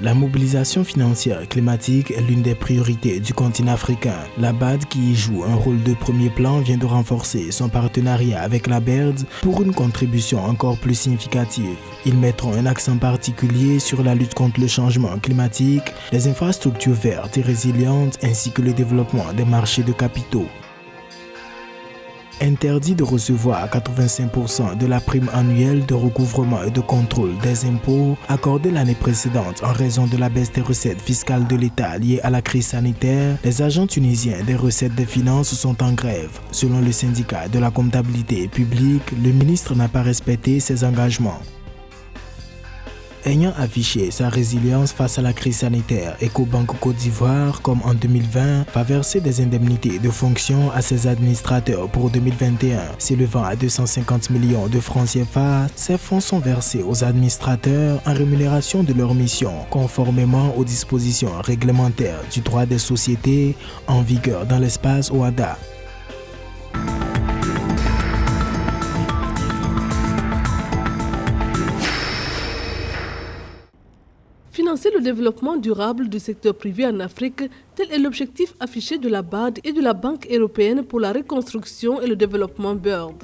La mobilisation financière climatique est l'une des priorités du continent africain. La BAD, qui y joue un rôle de premier plan, vient de renforcer son partenariat avec la BERD pour une contribution encore plus significative. Ils mettront un accent particulier sur la lutte contre le changement climatique, les infrastructures vertes et résilientes ainsi que le développement des marchés de capitaux. Interdit de recevoir 85% de la prime annuelle de recouvrement et de contrôle des impôts accordée l'année précédente en raison de la baisse des recettes fiscales de l'État liée à la crise sanitaire, les agents tunisiens des recettes des finances sont en grève. Selon le syndicat de la comptabilité publique, le ministre n'a pas respecté ses engagements. Ayant affiché sa résilience face à la crise sanitaire, Ecobank Côte d'Ivoire, comme en 2020, va verser des indemnités de fonction à ses administrateurs pour 2021. S'élevant à 250 millions de francs CFA, ces fonds sont versés aux administrateurs en rémunération de leur mission, conformément aux dispositions réglementaires du droit des sociétés en vigueur dans l'espace OHADA. Financer le développement durable du secteur privé en Afrique, tel est l'objectif affiché de la BAD et de la Banque européenne pour la reconstruction et le développement BERD.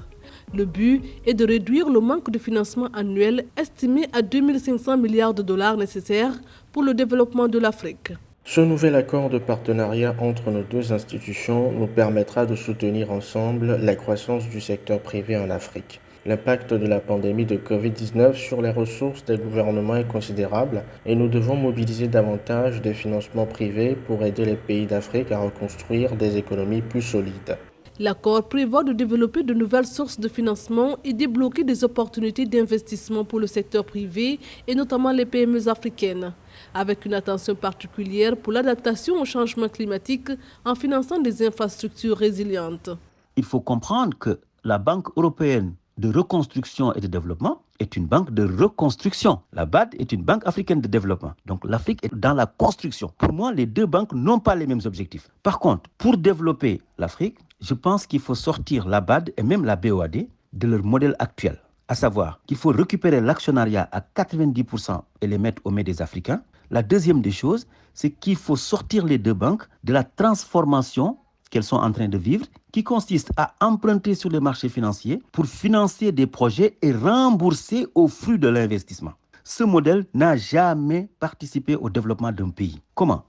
Le but est de réduire le manque de financement annuel estimé à 2 500 milliards de dollars nécessaires pour le développement de l'Afrique. Ce nouvel accord de partenariat entre nos deux institutions nous permettra de soutenir ensemble la croissance du secteur privé en Afrique. L'impact de la pandémie de Covid-19 sur les ressources des gouvernements est considérable et nous devons mobiliser davantage des financements privés pour aider les pays d'Afrique à reconstruire des économies plus solides. L'accord prévoit de développer de nouvelles sources de financement et débloquer des opportunités d'investissement pour le secteur privé et notamment les PME africaines, avec une attention particulière pour l'adaptation au changement climatique en finançant des infrastructures résilientes. Il faut comprendre que la Banque européenne de reconstruction et de développement est une banque de reconstruction. La BAD est une banque africaine de développement. Donc l'Afrique est dans la construction. Pour moi, les deux banques n'ont pas les mêmes objectifs. Par contre, pour développer l'Afrique, je pense qu'il faut sortir la BAD et même la BOAD de leur modèle actuel. À savoir qu'il faut récupérer l'actionnariat à 90% et les mettre aux mains des Africains. La deuxième des choses, c'est qu'il faut sortir les deux banques de la transformation qu'elles sont en train de vivre, qui consiste à emprunter sur les marchés financiers pour financer des projets et rembourser au fruit de l'investissement. Ce modèle n'a jamais participé au développement d'un pays. Comment ?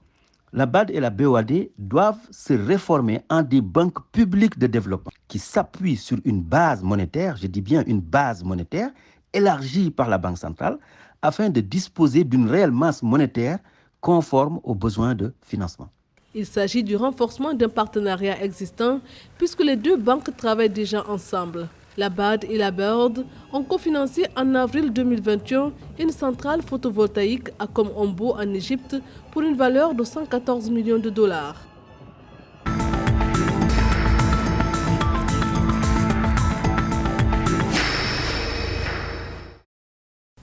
La BAD et la BOAD doivent se réformer en des banques publiques de développement qui s'appuient sur une base monétaire, je dis bien une base monétaire, élargie par la Banque centrale, afin de disposer d'une réelle masse monétaire conforme aux besoins de financement. Il s'agit du renforcement d'un partenariat existant puisque les deux banques travaillent déjà ensemble. La BAD et la BERD ont cofinancé en avril 2021 une centrale photovoltaïque à Kom-Ombo en Égypte pour une valeur de 114 millions de dollars.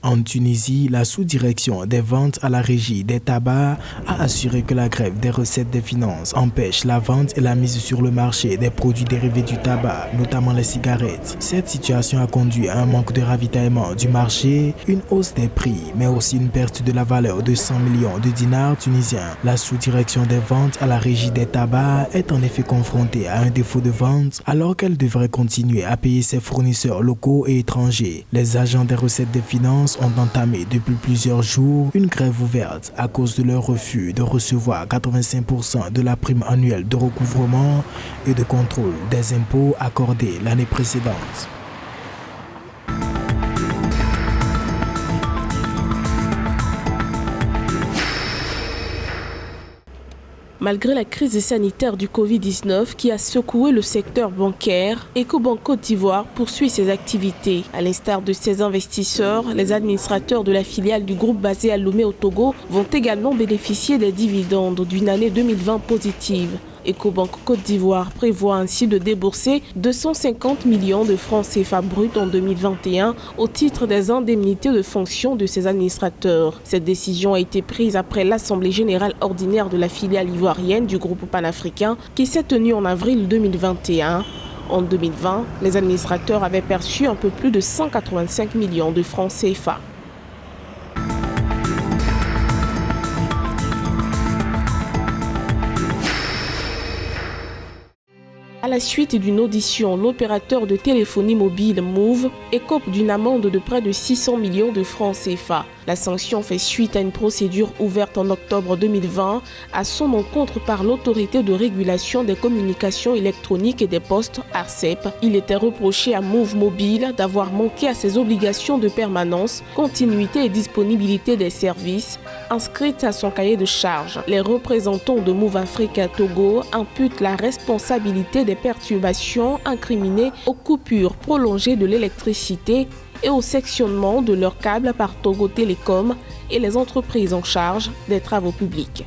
En Tunisie, la sous-direction des ventes à la régie des tabacs a assuré que la grève des recettes des finances empêche la vente et la mise sur le marché des produits dérivés du tabac, notamment les cigarettes. Cette situation a conduit à un manque de ravitaillement du marché, une hausse des prix, mais aussi une perte de la valeur de 100 millions de dinars tunisiens. La sous-direction des ventes à la régie des tabacs est en effet confrontée à un défaut de vente alors qu'elle devrait continuer à payer ses fournisseurs locaux et étrangers. Les agents des recettes des finances ont entamé depuis plusieurs jours une grève ouverte à cause de leur refus de recevoir 85% de la prime annuelle de recouvrement et de contrôle des impôts accordée l'année précédente. Malgré la crise sanitaire du Covid-19 qui a secoué le secteur bancaire, Ecobank Côte d'Ivoire poursuit ses activités. À l'instar de ses investisseurs, les administrateurs de la filiale du groupe basé à Lomé au Togo vont également bénéficier des dividendes d'une année 2020 positive. Ecobank Côte d'Ivoire prévoit ainsi de débourser 250 millions de francs CFA bruts en 2021 au titre des indemnités de fonction de ses administrateurs. Cette décision a été prise après l'Assemblée générale ordinaire de la filiale ivoirienne du groupe panafricain qui s'est tenue en avril 2021. En 2020, les administrateurs avaient perçu un peu plus de 185 millions de francs CFA. À la suite d'une audition, l'opérateur de téléphonie mobile Move écope d'une amende de près de 600 millions de francs CFA. La sanction fait suite à une procédure ouverte en octobre 2020 à son encontre par l'autorité de régulation des communications électroniques et des postes ARCEP. Il était reproché à Move Mobile d'avoir manqué à ses obligations de permanence, continuité et disponibilité des services inscrites à son cahier de charges. Les représentants de Move Africa Togo imputent la responsabilité des perturbations incriminées aux coupures prolongées de l'électricité et au sectionnement de leurs câbles par Togo Télécom et les entreprises en charge des travaux publics.